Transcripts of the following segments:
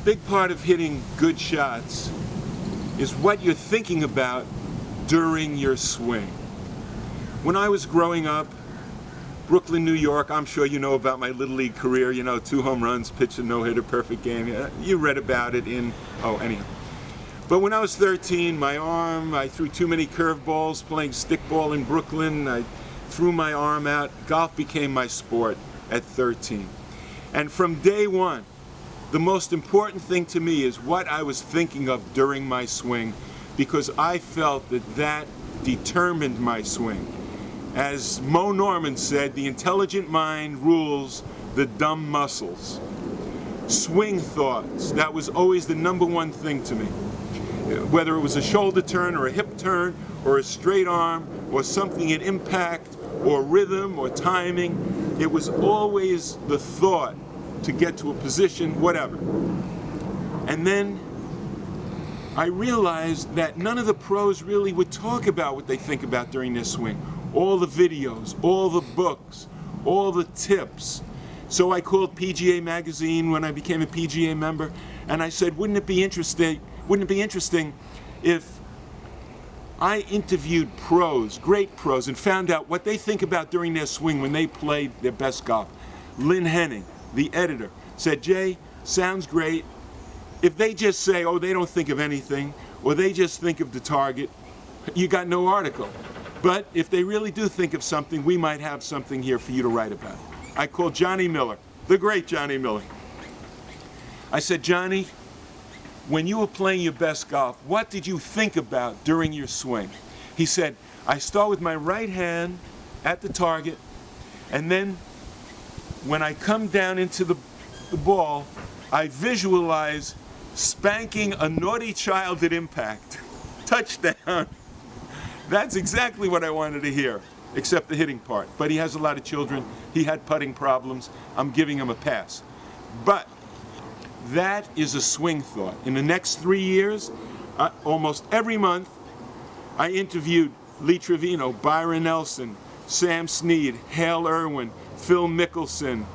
big part of hitting good shots is what you're thinking about during your swing. When I was growing up, Brooklyn, New York, I'm sure you know about my Little League career, 2 home runs, pitched a no-hitter, perfect game. You read about it anyhow. But when I was 13, my arm, I threw too many curveballs playing stickball in Brooklyn. I threw my arm out. Golf became my sport at 13. And from day one, the most important thing to me is what I was thinking of during my swing, because I felt that determined my swing. As Mo Norman said, the intelligent mind rules the dumb muscles. Swing thoughts, that was always the number one thing to me. Whether it was a shoulder turn or a hip turn or a straight arm or something at impact or rhythm or timing, it was always the thought to get to a position, whatever. And then I realized that none of the pros really would talk about what they think about during their swing. All the videos, all the books, all the tips. So I called PGA Magazine when I became a PGA member, and I said, wouldn't it be interesting if I interviewed pros, great pros, and found out what they think about during their swing when they play their best golf. Lynn Henning, the editor, said, Jay, sounds great. If they just say, oh, they don't think of anything, or they just think of the target, you got no article. But if they really do think of something, we might have something here for you to write about. I called Johnny Miller, the great Johnny Miller. I said, Johnny, when you were playing your best golf, what did you think about during your swing? He said, I start with my right hand at the target, and then when I come down into the ball, I visualize spanking a naughty child at impact. Touchdown. That's exactly what I wanted to hear, except the hitting part. But he has a lot of children. He had putting problems. I'm giving him a pass. But that is a swing thought. In the next 3 years, almost every month, I interviewed Lee Trevino, Byron Nelson, Sam Snead, Hale Irwin, Phil Mickelson,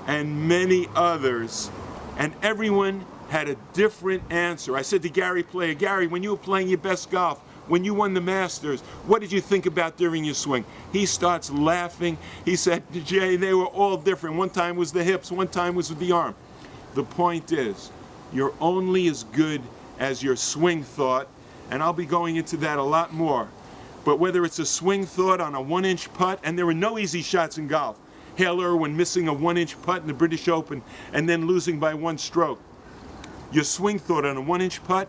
and many others. And everyone had a different answer. I said to Gary Player, Gary, when you were playing your best golf, when you won the Masters, what did you think about during your swing? He starts laughing. He said, Jay, they were all different. One time was the hips, one time was with the arm. The point is, you're only as good as your swing thought, and I'll be going into that a lot more. But whether it's a swing thought on a 1-inch putt, and there were no easy shots in golf. Hale Irwin missing a 1-inch putt in the British Open and then losing by 1 stroke. Your swing thought on a 1-inch putt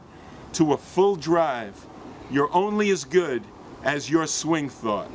to a full drive, you're only as good as your swing thought.